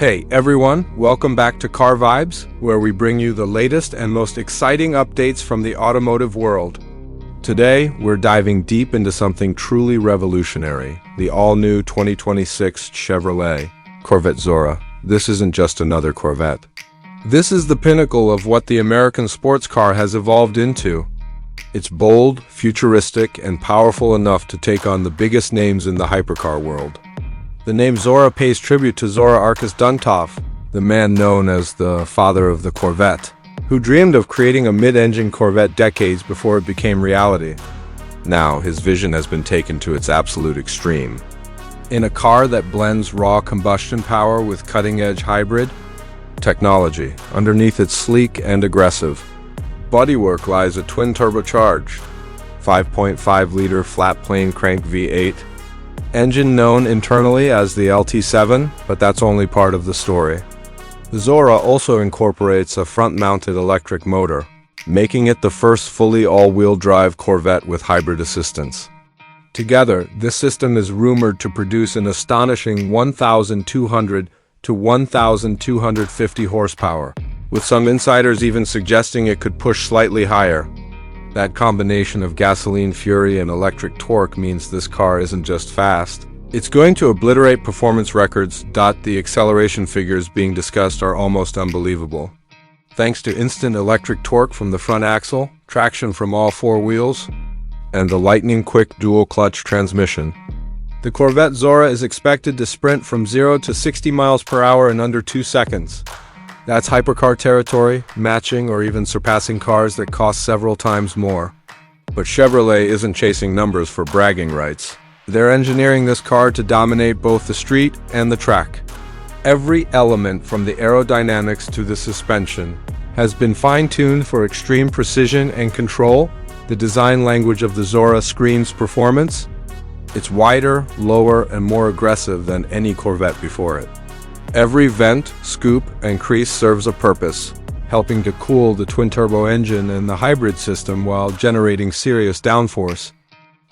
Hey everyone, welcome back to Car Vibes, where we bring you the latest and most exciting updates from the automotive world. Today, we're diving deep into something truly revolutionary, the all-new 2026 Chevrolet Corvette Zora. This isn't just another Corvette. This is the pinnacle of what the American sports car has evolved into. It's bold, futuristic, and powerful enough to take on the biggest names in the hypercar world. The name Zora pays tribute to Zora Arkus Duntov, the man known as the father of the Corvette, who dreamed of creating a mid-engine Corvette decades before it became reality. Now, his vision has been taken to its absolute extreme. In a car that blends raw combustion power with cutting-edge hybrid technology, underneath its sleek and aggressive bodywork lies a twin-turbocharged 5.5-liter flat-plane crank V8 engine known internally as the LT7, but that's only part of the story. The Zora also incorporates a front-mounted electric motor, making it the first fully all-wheel drive Corvette with hybrid assistance. Together, this system is rumored to produce an astonishing 1,200 to 1,250 horsepower, with some insiders even suggesting it could push slightly higher. That combination of gasoline fury and electric torque means this car isn't just fast. It's going to obliterate performance records. The acceleration figures being discussed are almost unbelievable. Thanks to instant electric torque from the front axle, traction from all four wheels, and the lightning-quick dual-clutch transmission, the Corvette Zora is expected to sprint from 0 to 60 miles per hour in under 2 seconds. That's hypercar territory, matching or even surpassing cars that cost several times more. But Chevrolet isn't chasing numbers for bragging rights. They're engineering this car to dominate both the street and the track. Every element, from the aerodynamics to the suspension, has been fine-tuned for extreme precision and control. The design language of the Zora screams performance. It's wider, lower, and more aggressive than any Corvette before it. Every vent, scoop, and crease serves a purpose, helping to cool the twin-turbo engine and the hybrid system while generating serious downforce.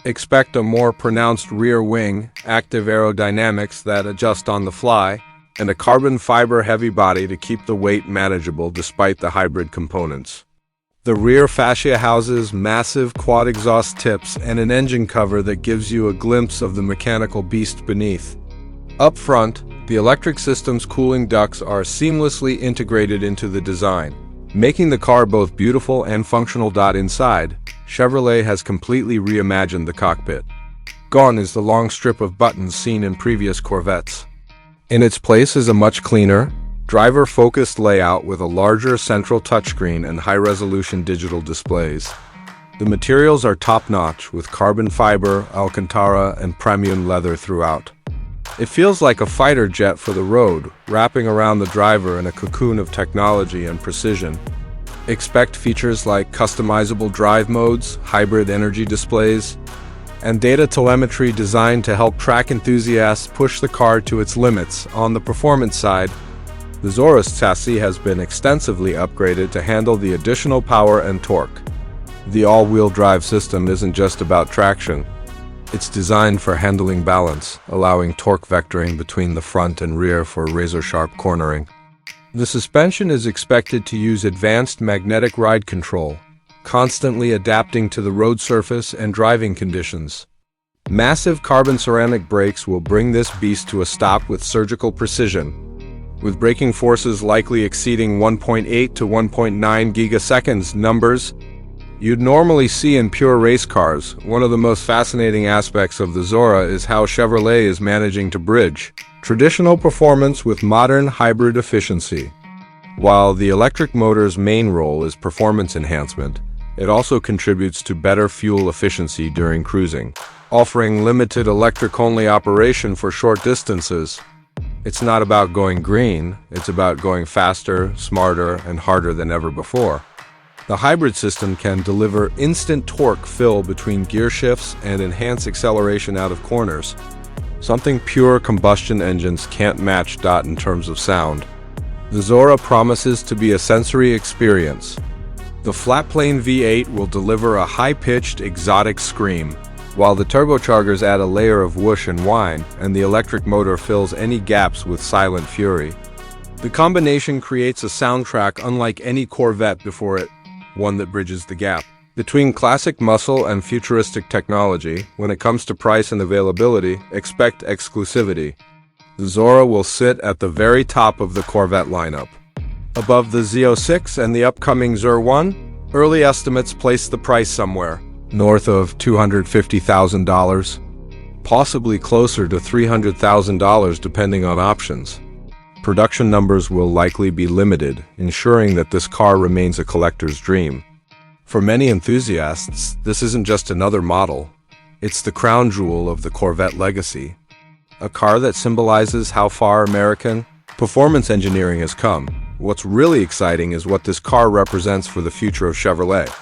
Expect a more pronounced rear wing, active aerodynamics that adjust on the fly, and a carbon fiber heavy body to keep the weight manageable despite the hybrid components. The rear fascia houses massive quad exhaust tips and an engine cover that gives you a glimpse of the mechanical beast beneath. Up front, the electric system's cooling ducts are seamlessly integrated into the design, making the car both beautiful and functional. Inside, Chevrolet has completely reimagined the cockpit. Gone is the long strip of buttons seen in previous Corvettes. In its place is a much cleaner, driver-focused layout with a larger central touchscreen and high-resolution digital displays. The materials are top-notch, with carbon fiber, Alcantara, and premium leather throughout. It feels like a fighter jet for the road, wrapping around the driver in a cocoon of technology and precision. Expect features like customizable drive modes, hybrid energy displays, and data telemetry designed to help track enthusiasts push the car to its limits. On the performance side, the Zora's chassis has been extensively upgraded to handle the additional power and torque. The all-wheel drive system isn't just about traction. It's designed for handling balance, allowing torque vectoring between the front and rear for razor-sharp cornering. The suspension is expected to use advanced magnetic ride control, constantly adapting to the road surface and driving conditions. Massive carbon ceramic brakes will bring this beast to a stop with surgical precision, with braking forces likely exceeding 1.8 to 1.9 gigaseconds, numbers you'd normally see in pure race cars. One of the most fascinating aspects of the Zora is how Chevrolet is managing to bridge traditional performance with modern hybrid efficiency. While the electric motor's main role is performance enhancement, it also contributes to better fuel efficiency during cruising, offering limited electric-only operation for short distances. It's not about going green, it's about going faster, smarter, and harder than ever before. The hybrid system can deliver instant torque fill between gear shifts and enhance acceleration out of corners, something pure combustion engines can't match. In terms of sound, the Zora promises to be a sensory experience. The flat-plane V8 will deliver a high-pitched, exotic scream, while the turbochargers add a layer of whoosh and whine, and the electric motor fills any gaps with silent fury. The combination creates a soundtrack unlike any Corvette before it, one that bridges the gap between classic muscle and futuristic technology. When it comes to price and availability, expect exclusivity. The Zora will sit at the very top of the Corvette lineup. Above the Z06 and the upcoming Z1, early estimates place the price somewhere north of $250,000, possibly closer to $300,000 depending on options. Production numbers will likely be limited, ensuring that this car remains a collector's dream. For many enthusiasts, this isn't just another model. It's the crown jewel of the Corvette legacy. A car that symbolizes how far American performance engineering has come. What's really exciting is what this car represents for the future of Chevrolet.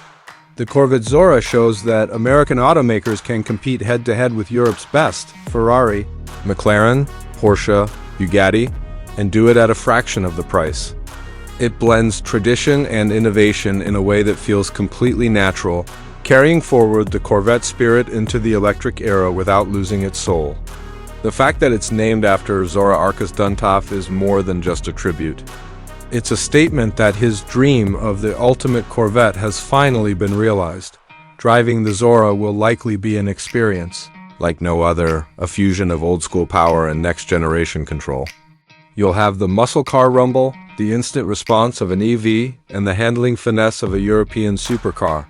The Corvette Zora shows that American automakers can compete head-to-head with Europe's best, Ferrari, McLaren, Porsche, Bugatti, and do it at a fraction of the price. It blends tradition and innovation in a way that feels completely natural, carrying forward the Corvette spirit into the electric era without losing its soul. The fact that it's named after Zora Arkus Duntov is more than just a tribute. It's a statement that his dream of the ultimate Corvette has finally been realized. Driving the Zora will likely be an experience like no other, a fusion of old-school power and next-generation control. You'll have the muscle car rumble, the instant response of an EV, and the handling finesse of a European supercar.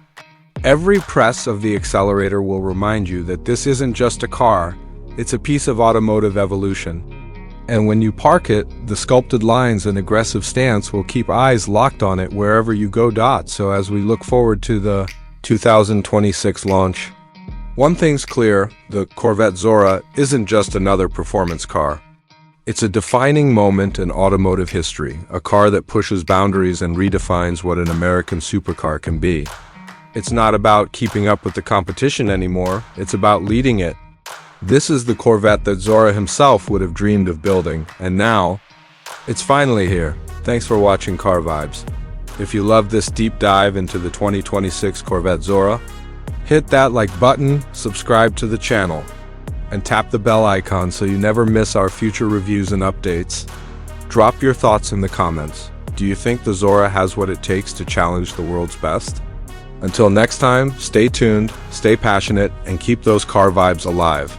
Every press of the accelerator will remind you that this isn't just a car, it's a piece of automotive evolution. And when you park it, the sculpted lines and aggressive stance will keep eyes locked on it wherever you go. So as we look forward to the 2026 launch, one thing's clear, the Corvette Zora isn't just another performance car. It's a defining moment in automotive history, a car that pushes boundaries and redefines what an American supercar can be. It's not about keeping up with the competition anymore, it's about leading it. This is the Corvette that Zora himself would have dreamed of building, and now, it's finally here. Thanks for watching Car Vibes. If you loved this deep dive into the 2026 Corvette Zora, hit that like button, subscribe to the channel, and tap the bell icon so you never miss our future reviews and updates. Drop your thoughts in the comments. Do you think the Zora has what it takes to challenge the world's best? Until next time, stay tuned, stay passionate, and keep those car vibes alive.